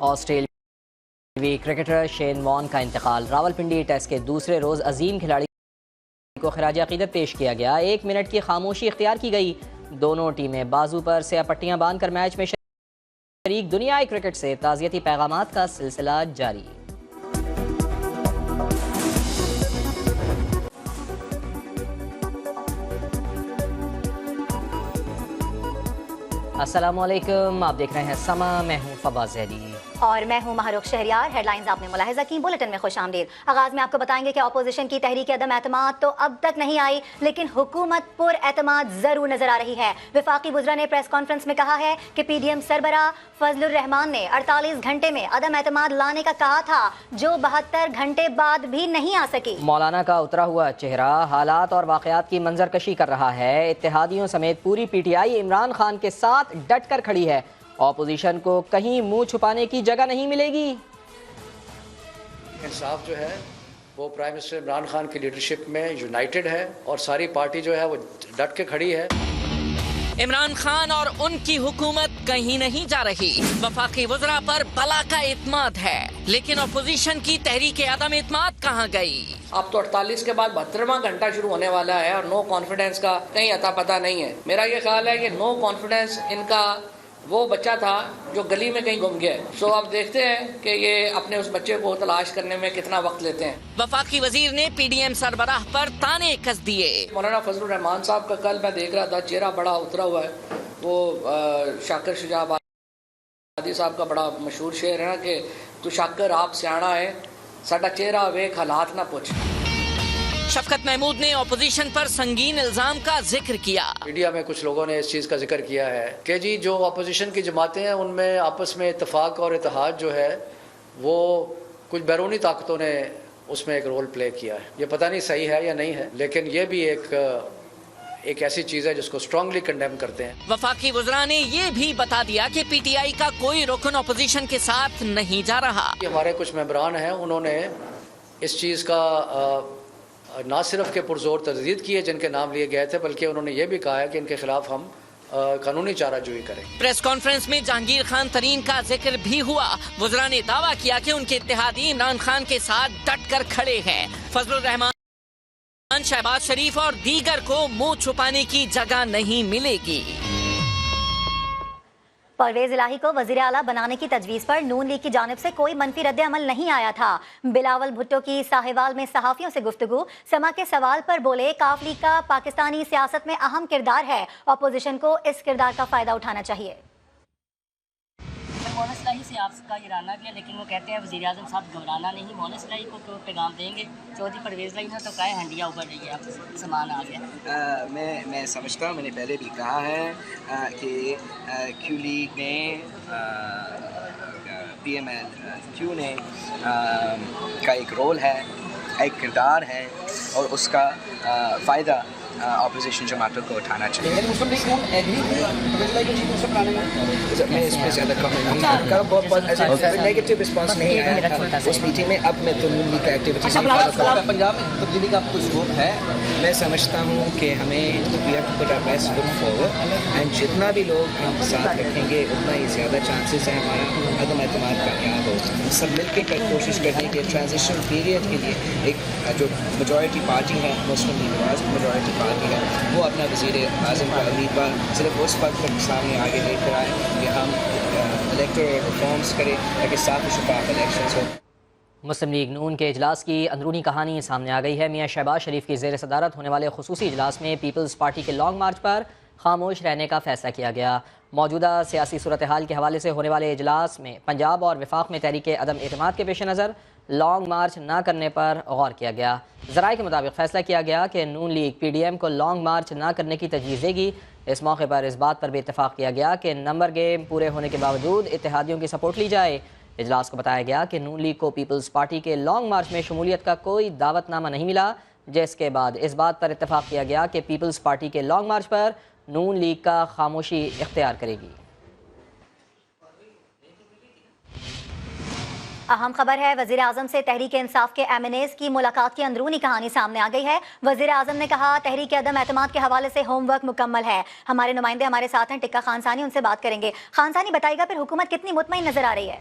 آسٹریلوی cricketer Shane Warne کا انتقال۔ راولپنڈی ٹیسٹ کے دوسرے روز عظیم کھلاڑی کو خراج عقیدت پیش کیا گیا۔ 1 منٹ کی خاموشی اختیار کی گئی۔ دونوں ٹیمیں بازو پر سیاہ پٹیاں باندھ کر میچ میں شریک۔ دنیائے کرکٹ سے تعزیتی پیغامات کا سلسلہ جاری۔ السلام علیکم، آپ دیکھ رہے ہیں سما، میں ہوں فبا زیدی اور میں ہوں مہروخ شہریار۔ ہیڈ لائنز آپ نے ملاحظہ کی، بلیٹن میں خوش آمدید۔ آغاز میں آپ کو بتائیں گے کہ اپوزیشن کی تحریک عدم اعتماد تو اب تک نہیں آئی، لیکن حکومت پر اعتماد ضرور نظر آ رہی ہے۔ وفاقی وزراء نے پریس کانفرنس میں کہا ہے کہ پی ڈی ایم سربراہ فضل الرحمان نے 48 گھنٹے میں عدم اعتماد لانے کا کہا تھا، جو 72 گھنٹے بعد بھی نہیں آ سکی۔ مولانا کا اترا ہوا چہرہ حالات اور واقعات کی منظر کشی کر رہا ہے۔ اتحادیوں سمیت پوری P T I Imran Khan کے ساتھ ڈٹ کر کھڑی ہے۔ اپوزیشن کو کہیں منہ چھپانے کی جگہ نہیں ملے گی۔ انصاف جو ہے وہ پرائم منسٹر عمران خان کی لیڈرشپ میں یونائٹڈ ہے اور ساری پارٹی جو ہے وہ ڈٹ کے کھڑی ہے۔ عمران خان اور ان کی حکومت کہیں نہیں جا رہی۔ وفاقی وزراء پر بلا کا اعتماد ہے، لیکن اپوزیشن کی تحریک عدم اعتماد کہاں گئی؟ اب تو 48 کے بعد 72واں گھنٹہ شروع ہونے والا ہے اور نو کانفیڈنس کا کہیں اتا پتہ نہیں ہے۔ میرا یہ خیال ہے کہ نو کانفیڈنس ان کا وہ بچہ تھا جو گلی میں کہیں گم گیا۔ سو آپ دیکھتے ہیں کہ یہ اپنے اس بچے کو تلاش کرنے میں کتنا وقت لیتے ہیں۔ وفاقی وزیر نے پی ڈی ایم سربراہ پر تانے کس دیے۔ مولانا فضل الرحمان صاحب کا کل میں دیکھ رہا تھا، چہرہ بڑا اترا ہوا ہے۔ وہ شاکر شجاع آبادی صاحب کا بڑا مشہور شعر ہے نا کہ تو شاکر آپ سیاڑا ہے، ساڈا چہرہ ویکھ حالات نہ پوچھ۔ شفقت محمود نے اپوزیشن پر سنگین الزام کا ذکر کیا۔ میڈیا میں کچھ لوگوں نے اس چیز کا ذکر کیا ہے کہ جی جو اپوزیشن کی جماعتیں ہیں ان میں آپس میں اتفاق اور اتحاد جو ہے وہ کچھ بیرونی طاقتوں نے اس میں ایک رول پلے کیا ہے۔ یہ پتہ نہیں صحیح ہے یا نہیں ہے، لیکن یہ بھی ایک ایسی چیز ہے جس کو اسٹرانگلی کنڈیم کرتے ہیں۔ وفاقی وزراء نے یہ بھی بتا دیا کہ پی ٹی آئی کا کوئی رکن اپوزیشن کے ساتھ نہیں جا رہا۔ ہمارے کچھ ممبران ہیں، انہوں نے اس چیز کا نہ صرف کہ پرزور تردید کی ہے جن کے نام لیے گئے تھے، بلکہ انہوں نے یہ بھی کہا ہے کہ ان کے خلاف ہم قانونی چارہ جوئی کریں۔ پریس کانفرنس میں جہانگیر خان ترین کا ذکر بھی ہوا۔ وزراء نے دعویٰ کیا کہ ان کے اتحادی عمران خان کے ساتھ ڈٹ کر کھڑے ہیں۔ فضل الرحمان، شہباز شریف اور دیگر کو منہ چھپانے کی جگہ نہیں ملے گی۔ پرویز الہی کو وزیر اعلیٰ بنانے کی تجویز پر نون لیگ کی جانب سے کوئی منفی رد عمل نہیں آیا تھا۔ بلاول بھٹو کی ساہیوال میں صحافیوں سے گفتگو، سما کے سوال پر بولے کاف لیگ کا پاکستانی سیاست میں اہم کردار ہے، اپوزیشن کو اس کردار کا فائدہ اٹھانا چاہیے۔ مولانا الہی سے آپ کا ارادہ بھی ہے، لیکن وہ کہتے ہیں وزیر اعظم صاحب گھبرانا نہیں، مولانا الہی کو کیوں پیغام دیں گے؟ چودھری پرویز الہی نے تو کہا ہے ہنڈیا اوپر رہی ہے، اب سامان آ گیا۔ میں سمجھتا ہوں، میں نے پہلے بھی کہا ہے کہ کیو لیگ نے پی ایم ایل کیو نے کا ایک رول ہے، ایک کردار ہے، اور اس کا فائدہ اپوزیشن جماعتوں کو اٹھانا چاہیے۔ میں اس پہ زیادہ کامنٹ نہیں کروں، بہت نیگیٹو رسپانس نہیں آیا تھا اس میٹنگ میں۔ اب میں تو نون لیگ کا ایکٹیویٹی سے پنجاب میں تبدیلی کا کچھ اسکوپ ہے۔ میں سمجھتا ہوں کہ ہمیں we have to put our best foot forward, and جتنا بھی لوگ ہم ساتھ رکھیں گے اتنا ہی زیادہ چانسز ہیں ہمارا عدم اعتماد کامیاب ہو۔ سب مل کے کوشش کریں کہ ٹرانزیشن پیریڈ کے لیے ایک جو میجورٹی پارٹی ہے، مسلم لیگ میجورٹی پارٹی ہے، وہ اپنا وزیر اعظم کا امیدوار صرف اس وقت تک سامنے آگے لے کر آئے کہ ہم الیکٹورل ریفارمز کریں تاکہ صاف و شفاف الیکشنز ہوں۔ مسلم لیگ نون کے اجلاس کی اندرونی کہانی سامنے آ گئی ہے۔ میاں شہباز شریف کی زیر صدارت ہونے والے خصوصی اجلاس میں پیپلز پارٹی کے لانگ مارچ پر خاموش رہنے کا فیصلہ کیا گیا۔ موجودہ سیاسی صورتحال کے حوالے سے ہونے والے اجلاس میں پنجاب اور وفاق میں تحریک عدم اعتماد کے پیش نظر لانگ مارچ نہ کرنے پر غور کیا گیا۔ ذرائع کے مطابق فیصلہ کیا گیا کہ نون لیگ پی ڈی ایم کو لانگ مارچ نہ کرنے کی تجویز دے گی۔ اس موقع پر اس بات پر بھی اتفاق کیا گیا کہ نمبر گیم پورے ہونے کے باوجود اتحادیوں کی سپورٹ لی جائے۔ اجلاس کو بتایا گیا کہ نون لیگ کو پیپلز پارٹی کے لانگ مارچ میں شمولیت کا کوئی دعوت نامہ نہیں ملا، جس کے بعد اس بات پر اتفاق کیا گیا کہ پیپلز پارٹی کے لانگ مارچ پر نون لیگ کا خاموشی اختیار کرے گی۔ اہم خبر ہے، وزیر اعظم سے تحریک انصاف کے ایم این ایز کی ملاقات کی اندرونی کہانی سامنے آ گئی ہے۔ وزیر اعظم نے کہا تحریک عدم اعتماد کے حوالے سے ہوم ورک مکمل ہے۔ ہمارے نمائندے ہمارے ساتھ ہیں، ٹکا خان ثانی، ان سے بات کریں گے۔ خان ثانی بتائیے گا پھر حکومت کتنی مطمئن نظر آ رہی ہے؟